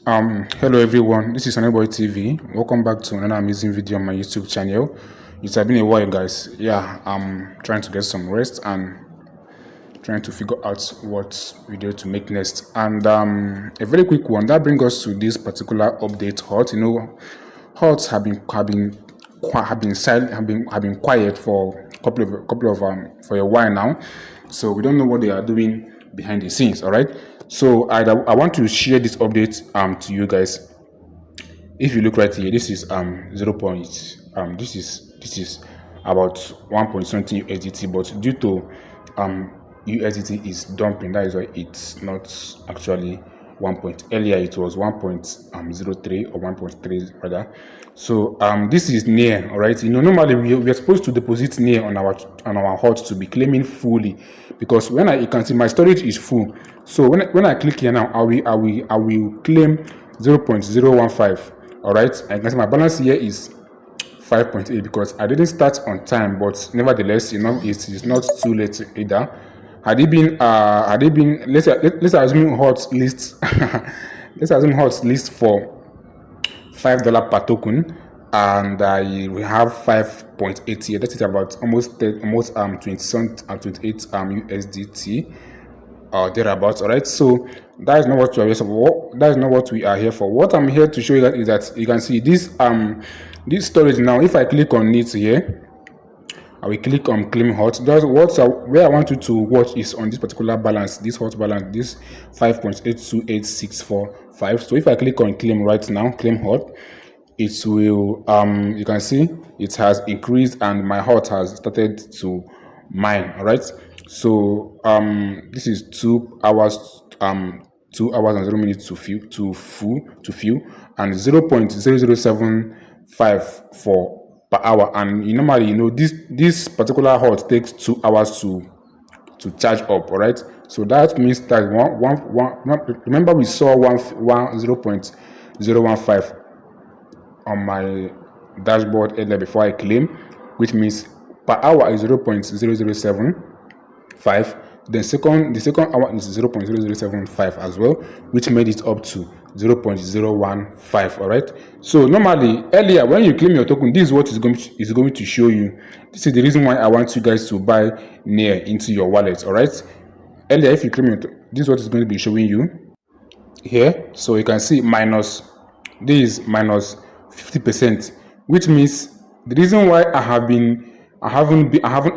Hello everyone, this is Boy TV. Welcome back to another amazing video on my YouTube channel. It's been a while, guys. Yeah, I'm trying to get some rest and trying to figure out what video to make next. And a very quick one that brings us to this particular update. HOTs have been quiet for a couple of for a while now, so we don't know what they are doing behind the scenes. All right, so I want to share this update to you guys. If you look right here, this is 0 point this is about 1.20 USDT, but due to USDT is dumping, that is why it's not actually 1 point. Earlier it was 1.03 or 1.3 rather. So this is near. All right, normally we are supposed to deposit near on our HOT to be claiming fully, because when you can see my storage is full. So when I click here now, I will claim 0.015. all right, and you can see my balance here is 5.8 because I didn't start on time, but nevertheless, it is not too late either. Had it been let's assume HOT list let's assume HOT list for $5 per token, and we have 5.8 here. That is about almost 20 cents and 28 USDT or thereabouts. All right, so that is not what we are here for. That is not what we are here for. What I'm here to show you is that you can see this this storage now. If I click on it here, I will click on claim HOT. Where I want you to watch is on this particular balance, this HOT balance, this 5.828645. So if I click on claim right now, claim HOT, it will you can see it has increased and my HOT has started to mine. All right, so this is 2 hours 2 hours and 0 minutes to fill and 0.0075 for per hour. And normally this particular HOT takes 2 hours to charge up. All right, so that means that remember we saw 0.015 on my dashboard earlier before I claim, which means per hour is 0.0075. The second hour is 0.0075 as well, which made it up to 0.015. all right, so normally earlier when you claim your token, this is what is going to show you. This is the reason why I want you guys to buy near into your wallet. All right, earlier if you claim your this is what is going to be showing you here. So you can see this is minus 50%, which means the reason why I haven't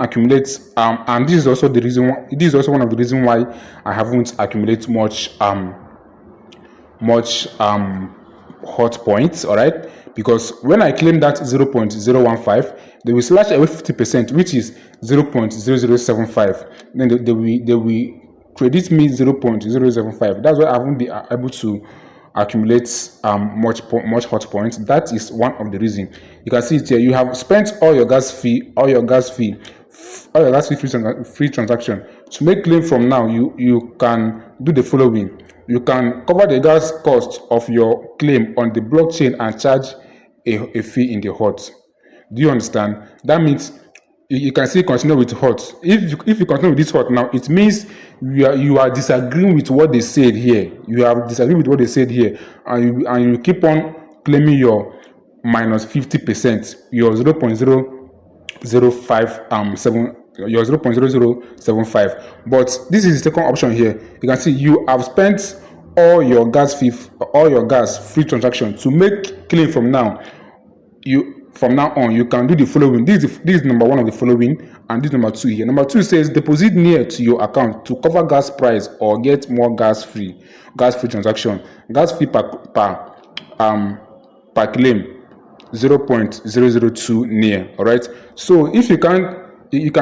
accumulated and this is also the reason why, this is also one of the reasons why I haven't accumulated much HOT points. All right, because when I claim that 0.015, they will slash away 50%, which is 0.0075. Then they will credit me 0.075. That's why I haven't been able to accumulate much HOT points. That is one of the reasons. You can see it here. You have spent all your gas fee free transaction. To make claim from now, you can do the following. You can cover the gas cost of your claim on the blockchain and charge a fee in the HOT. Do you understand? That means you can still continue with HOT. If you continue with this HOT now, it means you are disagreeing with what they said here. You have disagreed with what they said here, and you keep on claiming your minus 50%, your 0.0057, your 0.0075. But this is the second option here. You can see you have spent all your gas free transaction. To make claim from now, from now on, you can do the following. This is number one of the following, and this number 2 here. Number 2 says deposit near to your account to cover gas price or get more gas free transaction. Gas fee per claim 0.002 near. All right, so if you can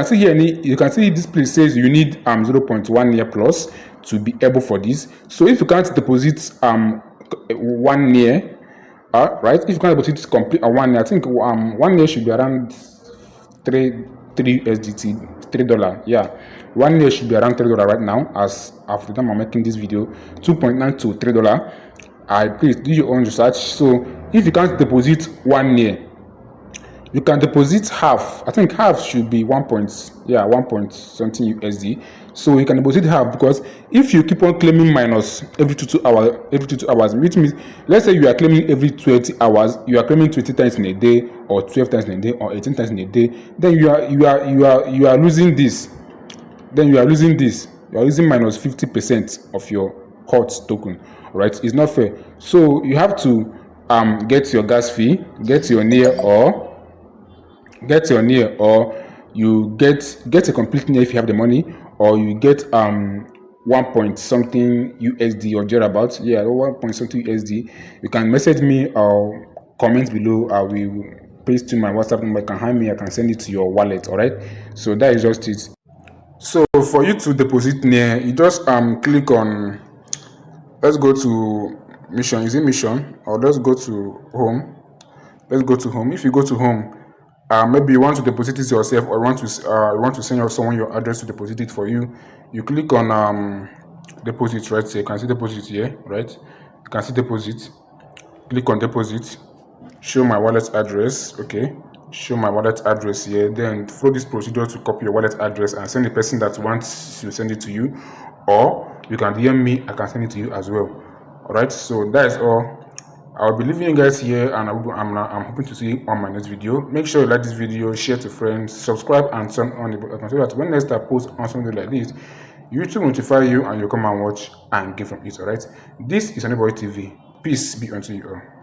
see here, you can see this place says you need 0.1 near plus to be able for this. So if you can't deposit 1 near, right, if you can't deposit complete 1 near, I think 1 near should be around 3 USDT, $3. Yeah, 1 near should be around $3 right now, as after the time I'm making this video, 2.9 to $3. Please do your own research. So if you can't deposit 1 near, You can deposit half. I think half should be 1 point something USD. So you can deposit half, because if you keep on claiming minus every 2 hours, which means, let's say you are claiming every 20 hours, you are claiming 20 times in a day, or 12 times in a day, or 18 times in a day, then you are losing this. Then you are losing this. You are losing minus 50% of your hot token, right? It's not fair. So you have to get your gas fee, get your near, or you get a complete near if you have the money, or you get 1 point something USD or thereabouts. Yeah, 1 point something USD. You can message me or comment below. I will paste to my WhatsApp number. You can hand me, I can send it to your wallet. All right, so that is just it. So for you to deposit near, you just click on, let's go to mission. Is it mission? Or let's go to home. Let's go to home. If you go to home, maybe you want to deposit it yourself, or you want to send someone your address to deposit it for you. You click on deposit right here. You can see deposit here, right? You can see deposit. Click on deposit. Show my wallet address. Okay, show my wallet address here. Then follow this procedure to copy your wallet address and send the person that wants to send it to you, or you can DM me, I can send it to you as well. All right, so that is all. I'll be leaving you guys here, and I'm hoping to see you on my next video. Make sure you like this video, share to friends, subscribe, and turn on the button so that when next I post on something like this, YouTube will notify you and you come and watch and get from it. All right, this is Anyboy TV. Peace be unto you all.